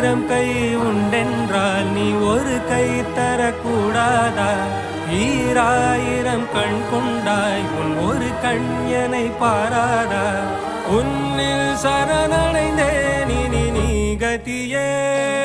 ஆயிரம் கை உண்டென்றால் நீ ஒரு கை தரக்கூடாதா? ஈராயிரம் கண் கொண்டாய் உன் ஒரு கண் என்னை பாராதா? உன்னில் சரணடைந்தேன் இனி நீ கதியே.